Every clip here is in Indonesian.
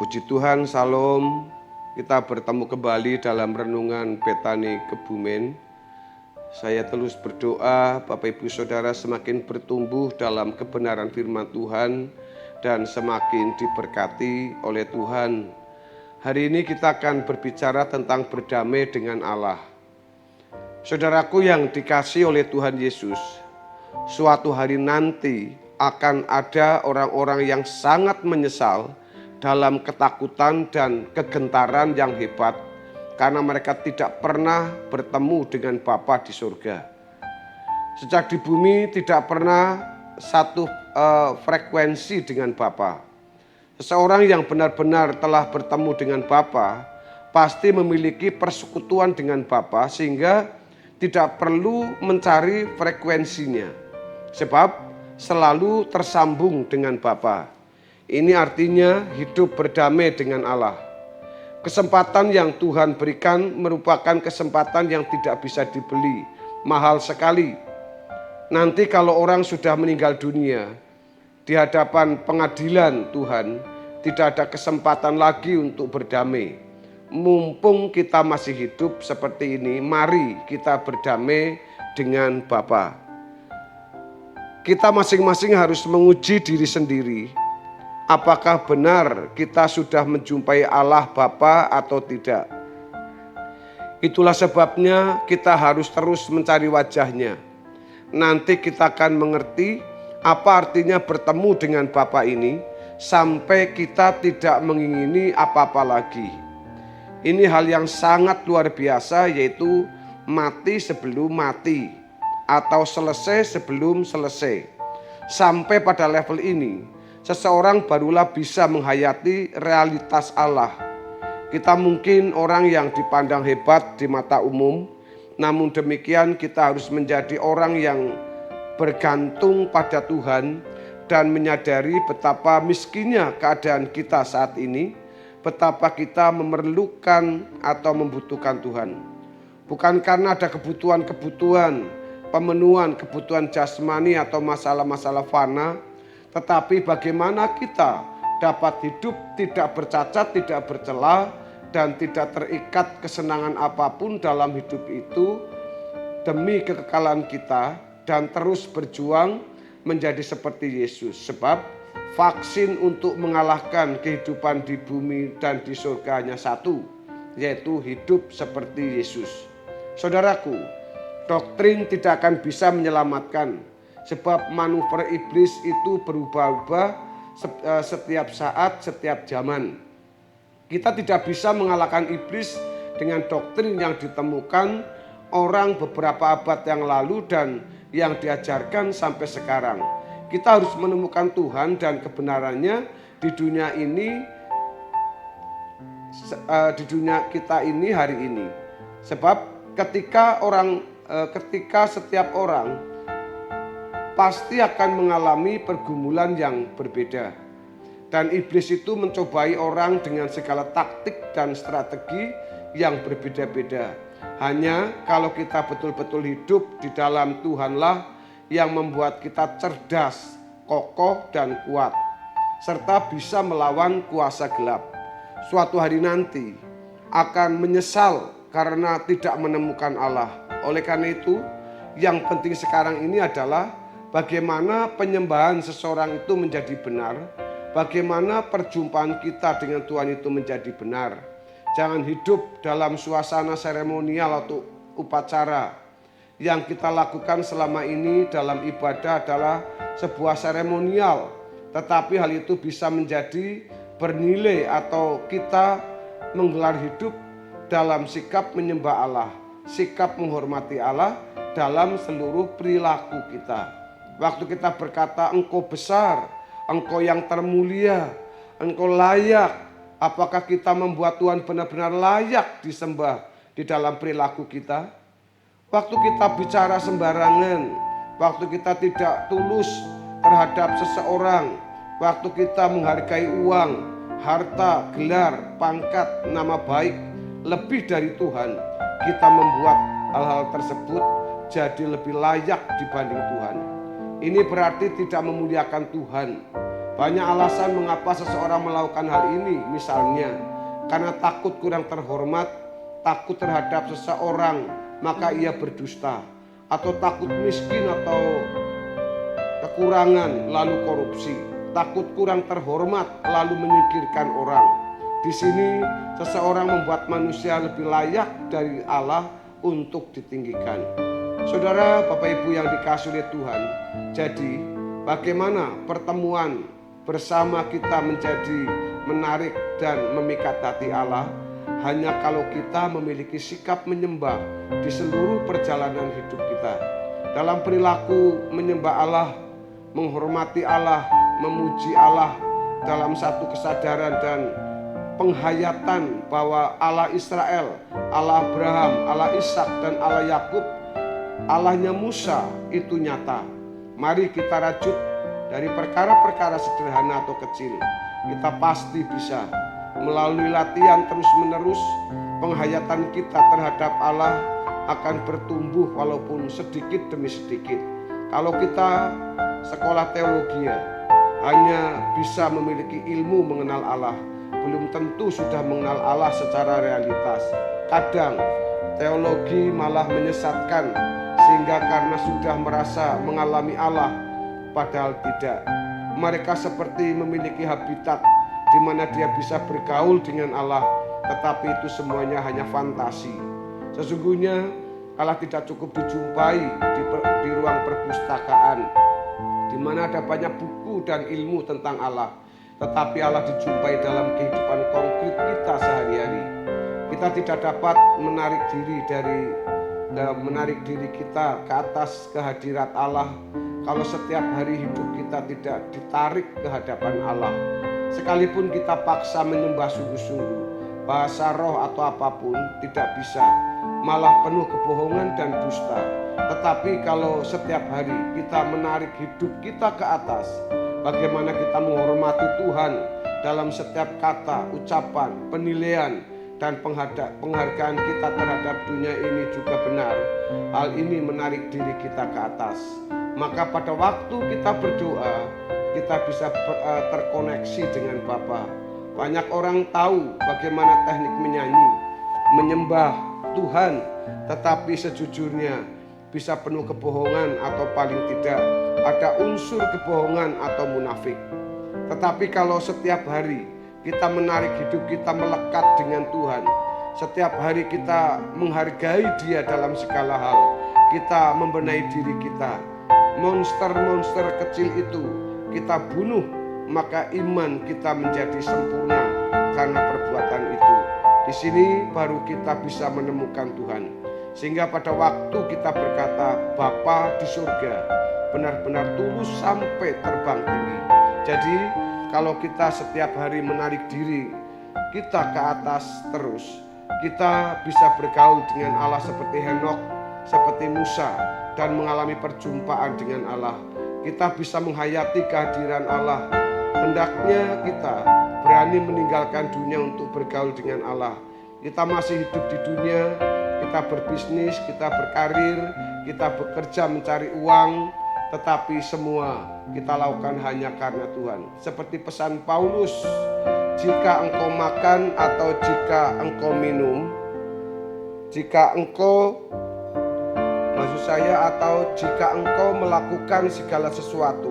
Puji Tuhan, Salam. Kita bertemu kembali dalam renungan Betani Kebumen. Saya terus berdoa Bapak Ibu Saudara semakin bertumbuh dalam kebenaran firman Tuhan dan semakin diberkati oleh Tuhan. Hari ini kita akan berbicara tentang berdamai dengan Allah. Saudaraku yang dikasihi oleh Tuhan Yesus, suatu hari nanti akan ada orang-orang yang sangat menyesal dalam ketakutan dan kegentaran yang hebat karena mereka tidak pernah bertemu dengan Bapa di surga. Sejak di bumi tidak pernah satu frekuensi dengan Bapa. Seseorang yang benar-benar telah bertemu dengan Bapa pasti memiliki persekutuan dengan Bapa sehingga tidak perlu mencari frekuensinya, sebab selalu tersambung dengan Bapa. Ini artinya hidup berdamai dengan Allah. Kesempatan yang Tuhan berikan merupakan kesempatan yang tidak bisa dibeli, mahal sekali. Nanti kalau orang sudah meninggal dunia, di hadapan pengadilan Tuhan, tidak ada kesempatan lagi untuk berdamai. Mumpung kita masih hidup seperti ini, mari kita berdamai dengan Bapa. Kita masing-masing harus menguji diri sendiri. Apakah benar kita sudah menjumpai Allah Bapa atau tidak? Itulah sebabnya kita harus terus mencari wajahnya. Nanti kita akan mengerti apa artinya bertemu dengan Bapa ini sampai kita tidak mengingini apa-apa lagi. Ini hal yang sangat luar biasa, yaitu mati sebelum mati atau selesai sebelum selesai. Sampai pada level ini, seseorang barulah bisa menghayati realitas Allah. Kita mungkin orang yang dipandang hebat di mata umum, namun demikian kita harus menjadi orang yang bergantung pada Tuhan dan menyadari betapa miskinnya keadaan kita saat ini, betapa kita memerlukan atau membutuhkan Tuhan. Bukan karena ada kebutuhan-kebutuhan, pemenuhan kebutuhan jasmani atau masalah-masalah fana, tetapi bagaimana kita dapat hidup tidak bercacat, tidak bercela, dan tidak terikat kesenangan apapun dalam hidup itu demi kekekalan kita dan terus berjuang menjadi seperti Yesus. Sebab vaksin untuk mengalahkan kehidupan di bumi dan di surga hanya satu, yaitu hidup seperti Yesus. Saudaraku, doktrin tidak akan bisa menyelamatkan. Sebab manuver iblis itu berubah-ubah setiap saat, setiap zaman. Kita tidak bisa mengalahkan iblis dengan doktrin yang ditemukan orang beberapa abad yang lalu dan yang diajarkan sampai sekarang. Kita harus menemukan Tuhan dan kebenarannya di dunia ini, di dunia kita ini hari ini. Sebab ketika setiap orang pasti akan mengalami pergumulan yang berbeda. Dan iblis itu mencobai orang dengan segala taktik dan strategi yang berbeda-beda. Hanya kalau kita betul-betul hidup di dalam Tuhanlah yang membuat kita cerdas, kokoh dan kuat, serta bisa melawan kuasa gelap. Suatu hari nanti akan menyesal karena tidak menemukan Allah. Oleh karena itu, yang penting sekarang ini adalah bagaimana penyembahan seseorang itu menjadi benar, bagaimana perjumpaan kita dengan Tuhan itu menjadi benar. Jangan hidup dalam suasana seremonial atau upacara. Yang kita lakukan selama ini dalam ibadah adalah sebuah seremonial, tetapi hal itu bisa menjadi bernilai atau kita menggelar hidup dalam sikap menyembah Allah, sikap menghormati Allah dalam seluruh perilaku kita. Waktu kita berkata engkau besar, engkau yang termulia, engkau layak, apakah kita membuat Tuhan benar-benar layak disembah di dalam perilaku kita? Waktu kita bicara sembarangan, waktu kita tidak tulus terhadap seseorang, waktu kita menghargai uang, harta, gelar, pangkat, nama baik lebih dari Tuhan, kita membuat hal-hal tersebut jadi lebih layak dibanding Tuhan. Ini berarti tidak memuliakan Tuhan. Banyak alasan mengapa seseorang melakukan hal ini, misalnya karena takut kurang terhormat, takut terhadap seseorang maka ia berdusta, atau takut miskin atau kekurangan lalu korupsi, takut kurang terhormat lalu menyingkirkan orang. Di sini seseorang membuat manusia lebih layak dari Allah untuk ditinggikan. Saudara, Bapak Ibu yang dikasihi oleh Tuhan, jadi bagaimana pertemuan bersama kita menjadi menarik dan memikat hati Allah? Hanya kalau kita memiliki sikap menyembah di seluruh perjalanan hidup kita. Dalam perilaku menyembah Allah, menghormati Allah, memuji Allah dalam satu kesadaran dan penghayatan bahwa Allah Israel, Allah Abraham, Allah Ishak dan Allah Yakub, Allahnya Musa itu nyata. Mari kita rajut dari perkara-perkara sederhana atau kecil. Kita pasti bisa melalui latihan terus-menerus. Penghayatan kita terhadap Allah akan bertumbuh walaupun sedikit demi sedikit. Kalau kita sekolah teologi hanya bisa memiliki ilmu mengenal Allah, belum tentu sudah mengenal Allah secara realitas. Kadang teologi malah menyesatkan, sehingga karena sudah merasa mengalami Allah, padahal tidak. Mereka seperti memiliki habitat di mana dia bisa bergaul dengan Allah, tetapi itu semuanya hanya fantasi. Sesungguhnya Allah tidak cukup dijumpai di ruang perpustakaan, di mana ada banyak buku dan ilmu tentang Allah, tetapi Allah dijumpai dalam kehidupan konkret kita sehari-hari. Kita tidak dapat menarik diri kita ke atas kehadirat Allah kalau setiap hari hidup kita tidak ditarik ke hadapan Allah. Sekalipun kita paksa menyembah sungguh-sungguh, bahasa roh atau apapun tidak bisa, malah penuh kebohongan dan dusta. Tetapi kalau setiap hari kita menarik hidup kita ke atas, bagaimana kita menghormati Tuhan dalam setiap kata, ucapan, penilaian, dan penghargaan kita terhadap dunia ini juga benar. Hal ini menarik diri kita ke atas. Maka pada waktu kita berdoa, kita bisa terkoneksi dengan Bapa. Banyak orang tahu bagaimana teknik menyanyi, menyembah Tuhan, tetapi sejujurnya bisa penuh kebohongan atau paling tidak ada unsur kebohongan atau munafik. Tetapi kalau setiap hari kita menarik hidup kita melekat dengan Tuhan, setiap hari kita menghargai Dia dalam segala hal, kita membenahi diri kita, monster-monster kecil itu kita bunuh, maka iman kita menjadi sempurna karena perbuatan itu. Di sini baru kita bisa menemukan Tuhan. Sehingga pada waktu kita berkata Bapa di surga, benar-benar tulus sampai terbang tinggi. Jadi kalau kita setiap hari menarik diri kita ke atas terus, kita bisa bergaul dengan Allah seperti Henokh, seperti Musa, dan mengalami perjumpaan dengan Allah. Kita bisa menghayati kehadiran Allah. Hendaknya kita berani meninggalkan dunia untuk bergaul dengan Allah. Kita masih hidup di dunia, kita berbisnis, kita berkarir, kita bekerja mencari uang, tetapi semua kita lakukan hanya karena Tuhan. Seperti pesan Paulus, jika engkau makan atau jika engkau minum, atau jika engkau melakukan segala sesuatu,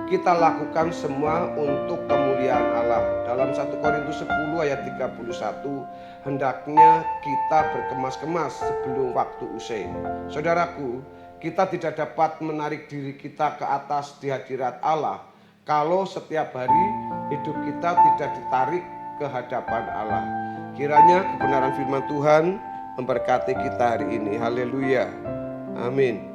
kita lakukan semua untuk kemuliaan Allah. Dalam 1 Korintus 10 ayat 31, hendaknya kita berkemas-kemas sebelum waktu usai. Saudaraku, kita tidak dapat menarik diri kita ke atas di hadirat Allah kalau setiap hari hidup kita tidak ditarik ke hadapan Allah. Kiranya kebenaran firman Tuhan memberkati kita hari ini. Haleluya. Amin.